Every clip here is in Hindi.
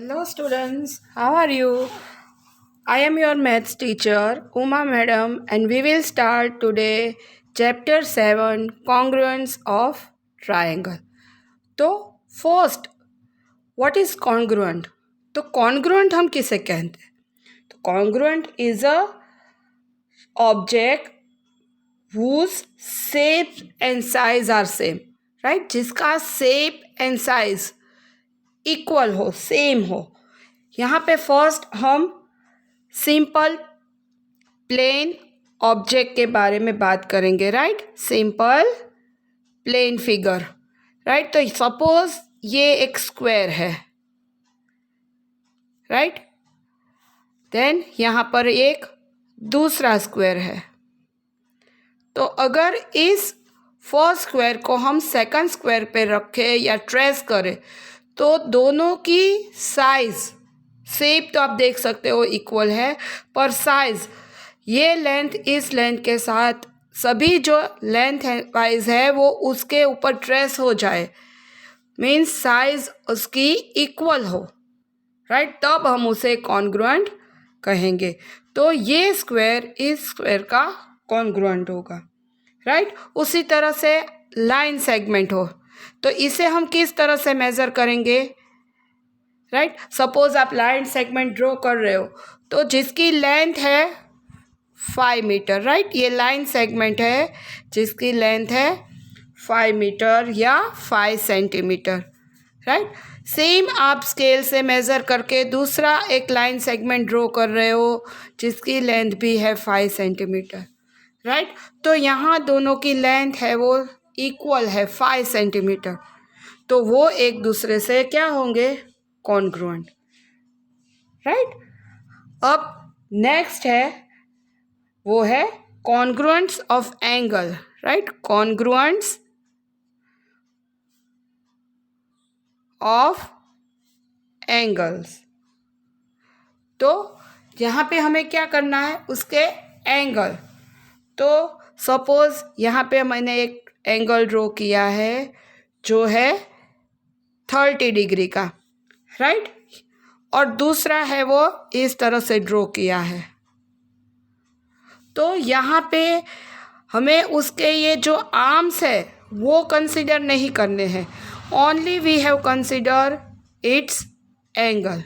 Hello students, how are you? I am your maths teacher Uma madam and we will start today chapter 7 congruence of triangle. तो first what is congruent? तो congruent हम किसे कहते हैं? तो congruent is a object whose shape and size are same, right? जिसका shape and size इक्वल हो, सेम हो. यहाँ पे फर्स्ट हम सिंपल प्लेन ऑब्जेक्ट के बारे में बात करेंगे, right. Simple plain figure, right. तो सपोज ये एक स्क्वायर है, राइट. देन यहाँ पर एक दूसरा स्क्वायर है. तो अगर इस फर्स्ट स्क्वायर को हम सेकंड स्क्वायर पे रखें या ट्रेस करें तो दोनों की साइज, शेप तो आप देख सकते हो इक्वल है, पर साइज ये लेंथ इस लेंथ के साथ सभी जो लेंथ वाइज है वो उसके ऊपर ट्रेस हो जाए, मीन्स साइज उसकी इक्वल हो, राइट. तब हम उसे कॉन्ग्रुएंट कहेंगे. तो ये स्क्वायर इस स्क्वायर का कॉन्ग्रुएंट होगा, राइट. उसी तरह से लाइन सेगमेंट हो तो इसे हम किस तरह से मेज़र करेंगे, राइट. सपोज आप लाइन सेगमेंट ड्रॉ कर रहे हो तो जिसकी लेंथ है 5 मीटर, राइट. ये लाइन सेगमेंट है जिसकी लेंथ है 5 मीटर या 5 सेंटीमीटर, राइट. सेम आप स्केल से मेज़र करके दूसरा एक लाइन सेगमेंट ड्रॉ कर रहे हो जिसकी लेंथ भी है 5 सेंटीमीटर, राइट. तो यहाँ दोनों की लेंथ है वो इक्वल है 5 सेंटीमीटर, तो वो एक दूसरे से क्या होंगे, कॉन्ग्रुएंट, राइट. अब नेक्स्ट है वो है congruence of angle, right. Congruence of angles. तो यहाँ पे हमें क्या करना है, उसके एंगल. तो सपोज यहाँ पे मैंने एक एंगल ड्रॉ किया है जो है 30 डिग्री का, राइट. और दूसरा है वो इस तरह से ड्रॉ किया है. तो यहाँ पे हमें उसके ये जो आर्म्स है वो कंसीडर नहीं करने हैं, only we have consider its angle,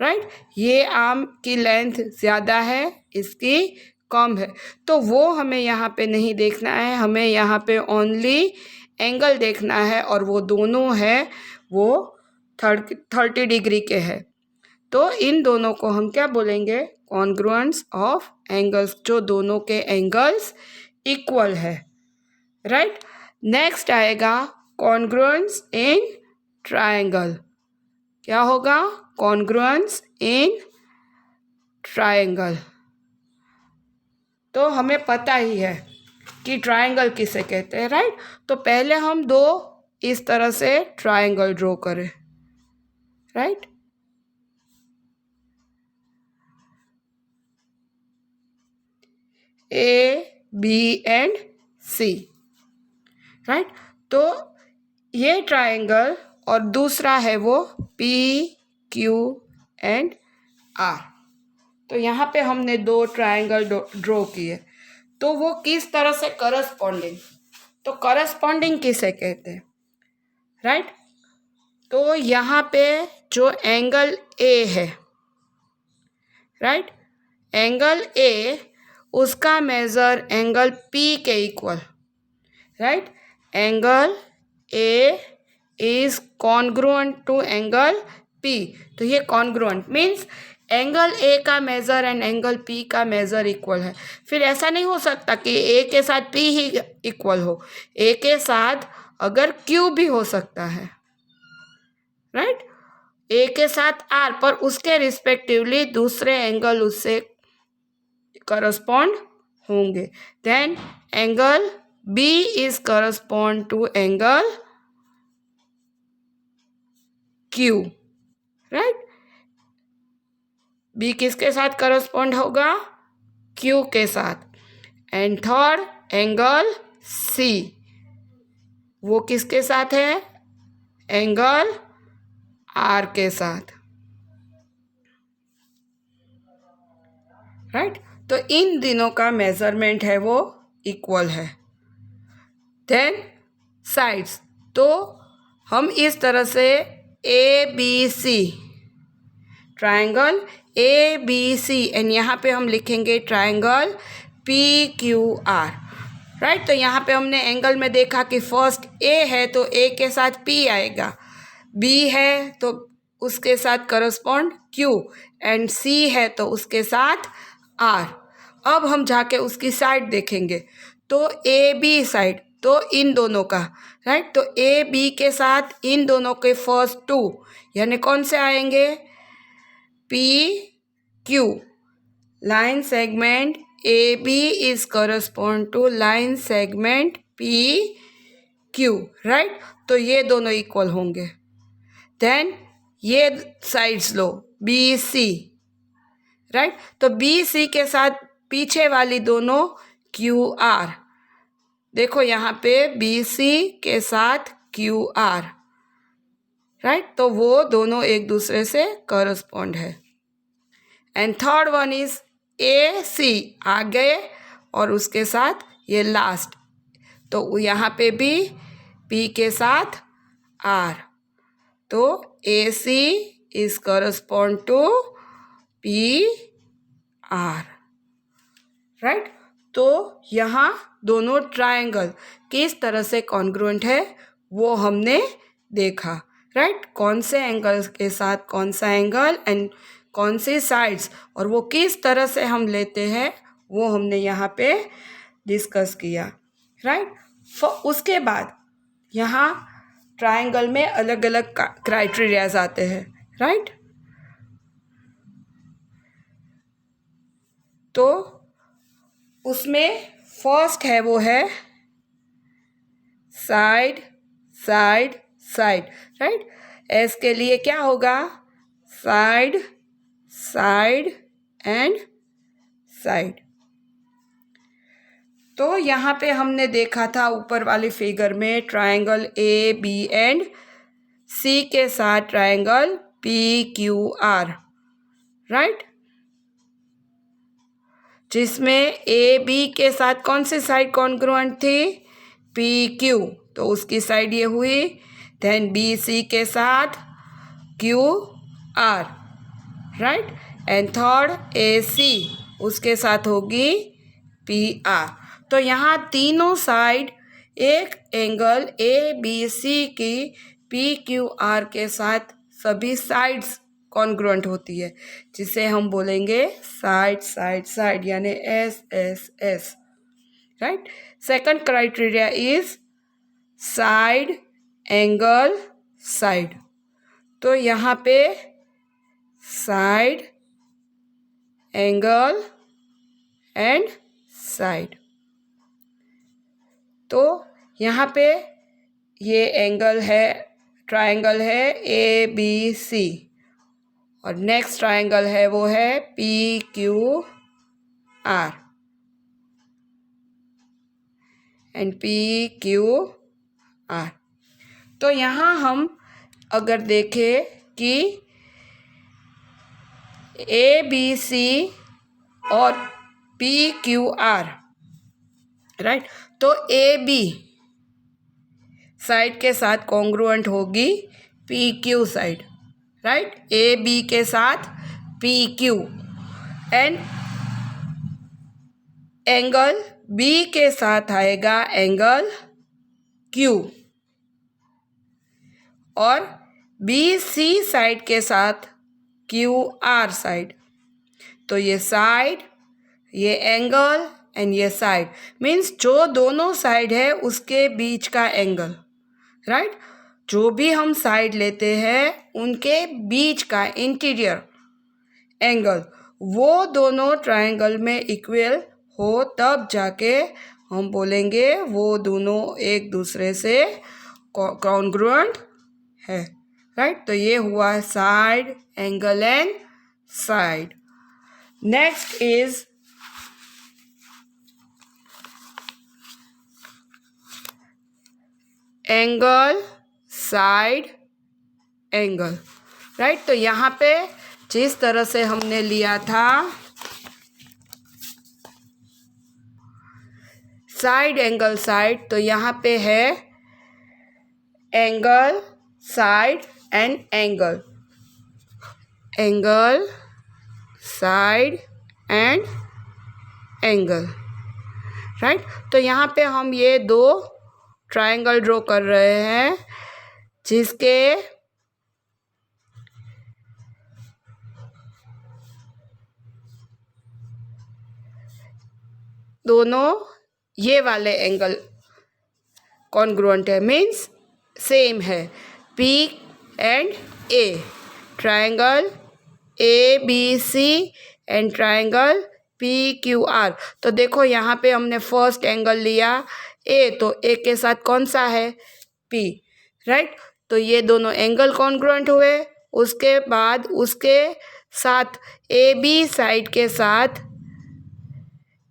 right. ये आर्म की लेंथ ज़्यादा है, इसकी कम है, तो वो हमें यहाँ पे नहीं देखना है. हमें यहाँ पे ओनली एंगल देखना है और वो दोनों है वो 30 डिग्री के है. तो इन दोनों को हम क्या बोलेंगे, कॉन्ग्रुएंस ऑफ एंगल्स, जो दोनों के एंगल्स इक्वल है, राइट. नेक्स्ट आएगा कॉन्ग्रुएंस इन ट्रायंगल. क्या होगा, कॉन्ग्रुएंस इन ट्रायंगल. तो हमें पता ही है कि ट्रायंगल किसे कहते हैं, राइट. तो पहले हम दो इस तरह से ट्रायंगल ड्रॉ करें, right. A B and C, right. तो ये ट्रायंगल और दूसरा है वो पी क्यू एंड आर. तो यहाँ पे हमने दो ट्रायंगल ड्रॉ किए, तो वो किस तरह से करस्पॉन्डिंग, तो करस्पॉन्डिंग किसे कहते हैं, राइट. तो यहाँ पे जो एंगल ए है, राइट, एंगल ए उसका मेज़र एंगल पी के equal, right. Angle A is congruent to angle P. तो ये कॉन्ग्रुएंट मीन्स एंगल ए का मेज़र एंड एंगल पी का मेज़र इक्वल है. फिर ऐसा नहीं हो सकता कि ए के साथ पी ही इक्वल हो, ए के साथ अगर क्यू भी हो सकता है, राइट. ए के साथ आर, पर उसके रिस्पेक्टिवली दूसरे एंगल उससे करस्पॉन्ड होंगे. Then angle B is correspond to angle Q, right. B किसके साथ करस्पॉन्ड होगा, क्यू के साथ. एंड थर्ड एंगल सी, वो किसके साथ है, एंगल आर के साथ, राइट। तो इन दिनों का मेजरमेंट है वो इक्वल है। देन साइड्स, तो हम इस तरह से ABC ट्रायंगल ABC एंड यहाँ पे हम लिखेंगे ट्रायंगल PQR, राइट। तो यहाँ पे हमने एंगल में देखा कि फर्स्ट A है तो A के साथ P आएगा, B है तो उसके साथ करस्पॉन्ड Q एंड C है तो उसके साथ R। अब हम जाके उसकी साइड देखेंगे तो AB साइड, तो इन दोनों का, राइट। तो AB के साथ इन दोनों के फर्स्ट टू यानी कौन से आएंगे, PQ। Line segment AB is correspond to line segment PQ, right. तो ये दोनों इक्वल होंगे। देन ये साइड्स लो BC, राइट। तो BC के साथ पीछे वाली दोनों QR, देखो यहाँ पे BC के साथ QR, राइट। तो वो दोनों एक दूसरे से करस्पॉन्ड है। And third one is AC, आगे और उसके साथ ये लास्ट, तो यहाँ पे भी P के साथ R, तो AC is correspond to PR, right. तो यहाँ दोनों ट्रायंगल किस तरह से कॉन्ग्रुएंट है वो हमने देखा, राइट। कौन से एंगल्स के साथ कौन सा एंगल एंड कौन सी साइड्स और वो किस तरह से हम लेते हैं वो हमने यहाँ पे डिस्कस किया, राइट। उसके बाद यहाँ ट्रायंगल में अलग अलग क्राइटेरियाज आते हैं, राइट। तो उसमें फर्स्ट है वो है side side side, right. S के लिए क्या होगा, साइड साइड एंड साइड। तो यहाँ पे हमने देखा था ऊपर वाली फिगर में ट्रायंगल AB एंड C के साथ ट्रायंगल PQR, राइट। जिसमें AB के साथ कौन सी साइड कॉन्ग्रुएंट थी, PQ, तो उसकी साइड ये हुई। देन BC के साथ QR, right. And third AC उसके साथ होगी PR। तो यहाँ तीनों साइड एक एंगल ABC की PQR के साथ सभी साइड्स कॉन्ग्रुएंट होती है, जिसे हम बोलेंगे साइड साइड साइड यानी SSS, right. Second criteria is side angle side. तो यहाँ पे साइड एंगल एंड साइड, तो यहाँ पे ये एंगल है, ट्रायंगल है ABC और नेक्स्ट ट्रायंगल है वो है PQR एंड PQR। तो यहाँ हम अगर देखें कि ABC और PQR, राइट, तो AB साइड के साथ कॉन्ग्रुएंट होगी PQ साइड, राइट। AB के साथ PQ एंड एंगल B के साथ आएगा एंगल Q और BC साइड के साथ QR साइड। तो ये साइड, ये एंगल एंड ये साइड मीन्स जो दोनों साइड है उसके बीच का एंगल, राइट। जो भी हम साइड लेते हैं उनके बीच का इंटीरियर एंगल वो दोनों ट्रायंगल में इक्वल हो तब जाके हम बोलेंगे वो दोनों एक दूसरे से कॉन्ग्रुएंट है, राइट। तो ये हुआ side angle and side. Next is angle side angle, right. तो यहाँ पे जिस तरह से हमने लिया था साइड एंगल साइड, तो यहाँ पे है angle side and angle, angle side and angle, right. तो यहाँ पे हम ये दो ट्रायंगल ड्रॉ कर रहे हैं जिसके दोनों ये वाले एंगल कॉन्ग्रुएंट है, मीन्स सेम है, P and A, triangle A B C and triangle P Q R. तो देखो यहाँ पे हमने फर्स्ट एंगल लिया ए, तो ए के साथ कौन सा है, पी, राइट। तो ये दोनों एंगल कॉन्ग्रुएंट हुए। उसके बाद उसके साथ ए बी साइड के साथ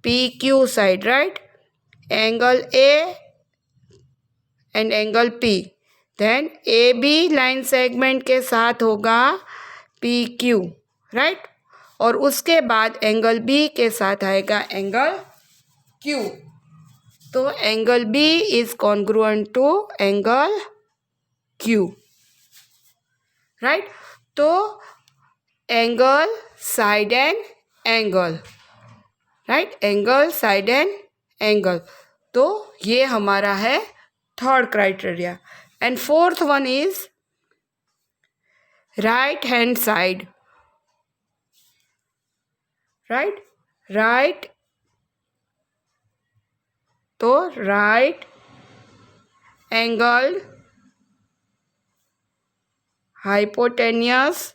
P Q side, right, angle A and angle P, then A B line segment के साथ होगा पी क्यू, राइट, और उसके बाद एंगल बी के साथ आएगा एंगल क्यू। तो angle B is congruent to angle Q, right. तो angle side and angle, right, angle side and angle. तो ये हमारा है third criteria. And fourth one is right hand side, right, right, तो right angle hypotenuse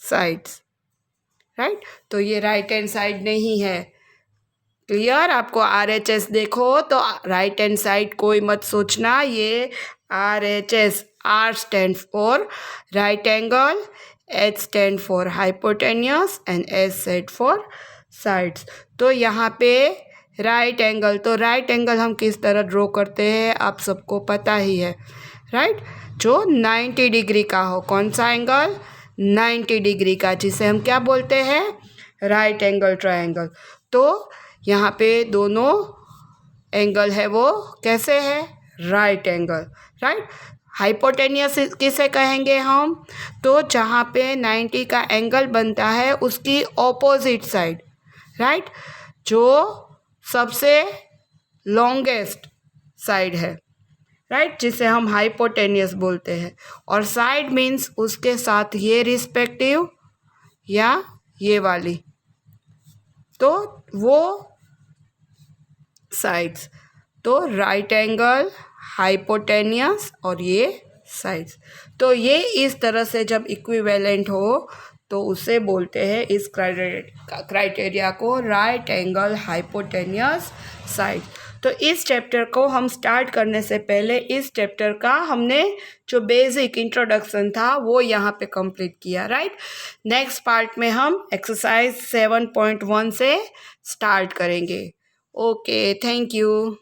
sides, right. तो ये राइट हैंड साइड नहीं है, क्लियर। आपको RHS देखो तो राइट हैंड साइड कोई मत सोचना, ये RHS, R stand for right angle, H stand for hypotenuse and S stand for sides. तो यहाँ पे राइट एंगल, तो राइट एंगल हम किस तरह ड्रॉ करते हैं आप सबको पता ही है, राइट, जो 90 डिग्री का हो। कौन सा एंगल, 90 डिग्री का, जिसे हम क्या बोलते हैं, राइट एंगल ट्रायंगल। तो यहाँ पे दोनों एंगल है वो कैसे है, राइट एंगल, राइट। हाइपोटेनियस किसे कहेंगे हम, तो जहाँ पे 90 का एंगल बनता है उसकी ऑपोजिट साइड, राइट, जो सबसे लॉन्गेस्ट साइड है, राइट, जिसे हम हाइपोटेनियस बोलते हैं। और साइड मीन्स उसके साथ ये रिस्पेक्टिव या ये वाली, तो वो साइड्स। तो राइट एंगल, हाइपोटेनियस और ये साइड्स। तो ये इस तरह से जब इक्विवेलेंट हो तो उसे बोलते हैं, इस क्राइटेरिया को, राइट एंगल हाइपोटेनियस साइड। तो इस चैप्टर को हम स्टार्ट करने से पहले इस चैप्टर का हमने जो बेसिक इंट्रोडक्शन था वो यहाँ पे कंप्लीट किया, राइट। नेक्स्ट पार्ट में हम एक्सरसाइज 7.1 से स्टार्ट करेंगे। Okay, thank you.